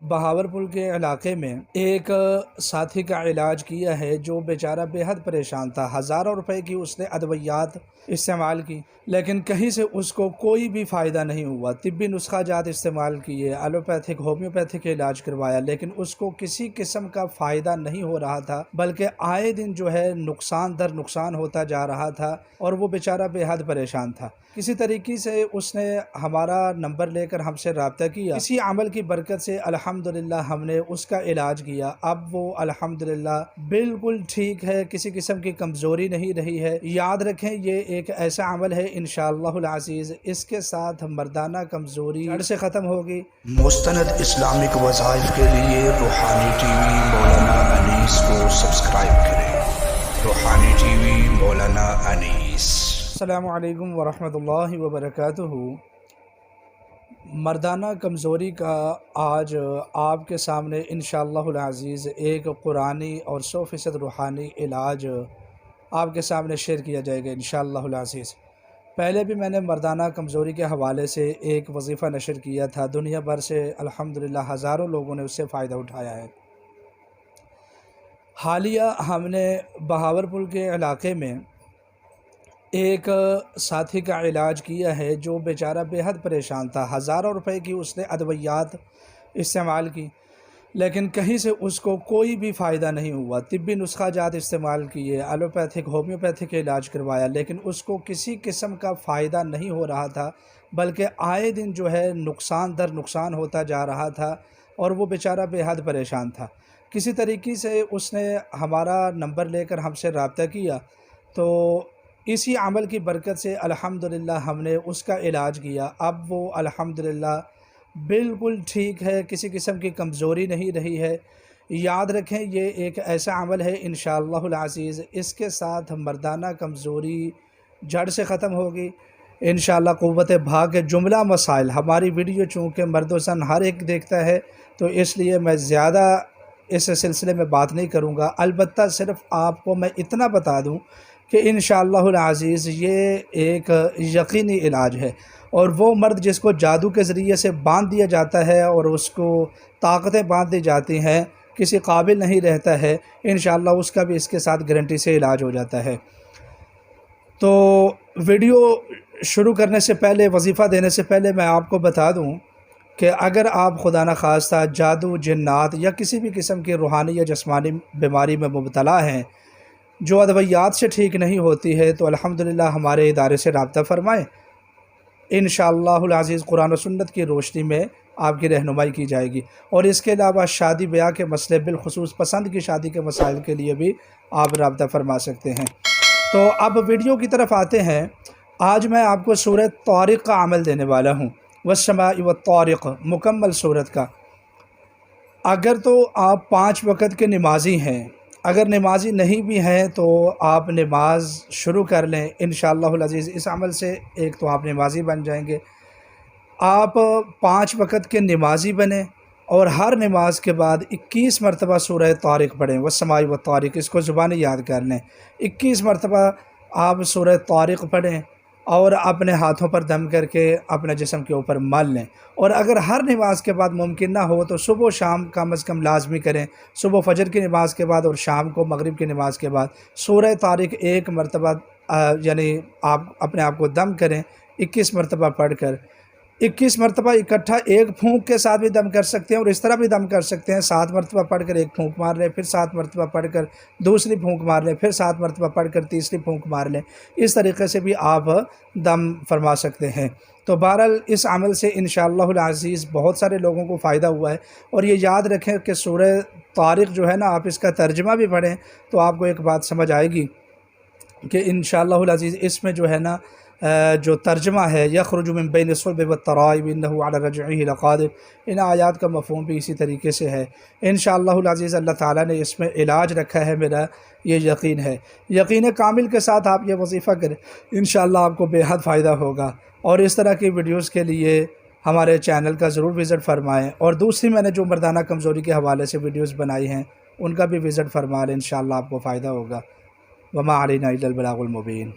بہاولپور کے علاقے میں ایک ساتھی کا علاج کیا ہے جو بیچارہ بے حد پریشان تھا۔ ہزاروں روپے کی اس نے ادویات استعمال کی، لیکن کہیں سے اس کو کوئی بھی فائدہ نہیں ہوا۔ طبی نسخہ جات استعمال کیے، ایلوپیتھک ہومیوپیتھک علاج کروایا، لیکن اس کو کسی قسم کا فائدہ نہیں ہو رہا تھا، بلکہ آئے دن جو ہے نقصان در نقصان ہوتا جا رہا تھا، اور وہ بیچارہ بے حد پریشان تھا۔ کسی طریقے سے اس نے ہمارا نمبر لے کر ہم سے رابطہ کیا۔ اسی عمل کی برکت سے الحمدللہ ہم نے اس کا علاج کیا۔ اب وہ الحمدللہ بالکل ٹھیک ہے، کسی قسم کی کمزوری نہیں رہی ہے۔ یاد رکھیں، یہ ایک ایسا عمل ہے انشاءاللہ العزیز اس کے ساتھ مردانہ کمزوری جڑ سے ختم ہوگی۔ مستند اسلامک وظائف کے لیے روحانی ٹی وی مولانا انیس کو سبسکرائب کریں۔ روحانی ٹی وی مولانا انیس۔ السلام علیکم ورحمۃ اللہ وبرکاتہ۔ مردانہ کمزوری کا آج آپ کے سامنے انشاءاللہ العزیز ایک قرآنی اور 100% روحانی علاج آپ کے سامنے شیئر کیا جائے گا انشاءاللہ العزیز۔ پہلے بھی میں نے مردانہ کمزوری کے حوالے سے ایک وظیفہ نشر کیا تھا، دنیا بھر سے الحمدللہ ہزاروں لوگوں نے اس سے فائدہ اٹھایا ہے۔ حالیہ ہم نے بہاولپور کے علاقے میں ایک ساتھی کا علاج کیا ہے جو بیچارہ بے حد پریشان تھا۔ ہزاروں روپے کی اس نے ادویات استعمال کی، لیکن کہیں سے اس کو کوئی بھی فائدہ نہیں ہوا۔ طبی نسخہ جات استعمال کیے، ایلوپیتھک ہومیوپیتھک علاج کروایا، لیکن اس کو کسی قسم کا فائدہ نہیں ہو رہا تھا، بلکہ آئے دن جو ہے نقصان در نقصان ہوتا جا رہا تھا، اور وہ بیچارہ بے حد پریشان تھا۔ کسی طریقے سے اس نے ہمارا نمبر لے کر ہم سے رابطہ کیا، تو اسی عمل کی برکت سے الحمدللہ ہم نے اس کا علاج کیا۔ اب وہ الحمدللہ بالکل ٹھیک ہے، کسی قسم کی کمزوری نہیں رہی ہے۔ یاد رکھیں، یہ ایک ایسا عمل ہے انشاءاللہ العزیز اس کے ساتھ مردانہ کمزوری جڑ سے ختم ہوگی انشاءاللہ قوت بھاگ کے جملہ مسائل۔ ہماری ویڈیو چونکہ مرد و زن ہر ایک دیکھتا ہے، تو اس لیے میں زیادہ اس سلسلے میں بات نہیں کروں گا۔ البتہ صرف آپ کو میں اتنا بتا دوں کہ انشاءاللہ العزیز یہ ایک یقینی علاج ہے، اور وہ مرد جس کو جادو کے ذریعے سے باندھ دیا جاتا ہے اور اس کو طاقتیں باندھ دی جاتی ہیں، کسی قابل نہیں رہتا ہے، انشاءاللہ اس کا بھی اس کے ساتھ گارنٹی سے علاج ہو جاتا ہے۔ تو ویڈیو شروع کرنے سے پہلے، وظیفہ دینے سے پہلے میں آپ کو بتا دوں کہ اگر آپ خدا نخواستہ جادو، جنات یا کسی بھی قسم کی روحانی یا جسمانی بیماری میں مبتلا ہیں جو ادویات سے ٹھیک نہیں ہوتی ہے، تو الحمدللہ ہمارے ادارے سے رابطہ فرمائیں۔ انشاءاللہ العزیز قرآن و سنت کی روشنی میں آپ کی رہنمائی کی جائے گی، اور اس کے علاوہ شادی بیاہ کے مسئلے، بالخصوص پسند کی شادی کے مسائل کے لیے بھی آپ رابطہ فرما سکتے ہیں۔ تو اب ویڈیو کی طرف آتے ہیں۔ آج میں آپ کو سورہ طارق کا عمل دینے والا ہوں، والسماء والطارق، مکمل سورت کا۔ اگر تو آپ 5 وقت کے نمازی ہیں، اگر نمازی نہیں بھی ہیں تو آپ نماز شروع کر لیں انشاءاللہ العزیز۔ اس عمل سے ایک تو آپ نمازی بن جائیں گے، آپ 5 وقت کے نمازی بنیں، اور ہر نماز کے بعد 21 مرتبہ سورہ طارق پڑھیں، والسماء والطارق، اس کو زبانی یاد کر لیں۔ 21 مرتبہ آپ سورہ طارق پڑھیں، اور اپنے ہاتھوں پر دم کر کے اپنے جسم کے اوپر مل لیں۔ اور اگر ہر نماز کے بعد ممکن نہ ہو تو صبح و شام کم از کم لازمی کریں، صبح فجر کی نماز کے بعد اور شام کو مغرب کی نماز کے بعد سورہ طارق ایک مرتبہ یعنی آپ اپنے آپ کو دم کریں 21 مرتبہ پڑھ کر۔ 21 مرتبہ اکٹھا ایک پھونک کے ساتھ بھی دم کر سکتے ہیں، اور اس طرح بھی دم کر سکتے ہیں، 7 مرتبہ پڑھ کر ایک پھونک مار لیں، پھر 7 مرتبہ پڑھ کر دوسری پھونک مار لیں، پھر 7 مرتبہ پڑھ کر تیسری پھونک مار لیں۔ اس طریقے سے بھی آپ دم فرما سکتے ہیں۔ تو بہرحال اس عمل سے انشاءاللہ العزیز بہت سارے لوگوں کو فائدہ ہوا ہے، اور یہ یاد رکھیں کہ سورہ طارق جو ہے نا، آپ اس کا ترجمہ بھی پڑھیں تو آپ کو ایک بات سمجھ آئے گی کہ انشاءاللہ العزیز اس میں جو ہے نا جو ترجمہ ہے، یخرج من بین الصلب والترائب انہ علی رجعہ لقادر، ان آیات کا مفہوم بھی اسی طریقے سے ہے۔ انشاءاللہ العزیز اللہ تعالیٰ نے اس میں علاج رکھا ہے، میرا یہ یقین ہے۔ یقین کامل کے ساتھ آپ یہ وظیفہ کریں، انشاءاللہ آپ کو بے حد فائدہ ہوگا۔ اور اس طرح کی ویڈیوز کے لیے ہمارے چینل کا ضرور وزٹ فرمائیں، اور دوسری میں نے جو مردانہ کمزوری کے حوالے سے ویڈیوز بنائی ہیں ان کا بھی وزٹ فرما لیں، انشاءاللہ آپ کو فائدہ ہوگا۔ وما علینا الا البلاغ المبین۔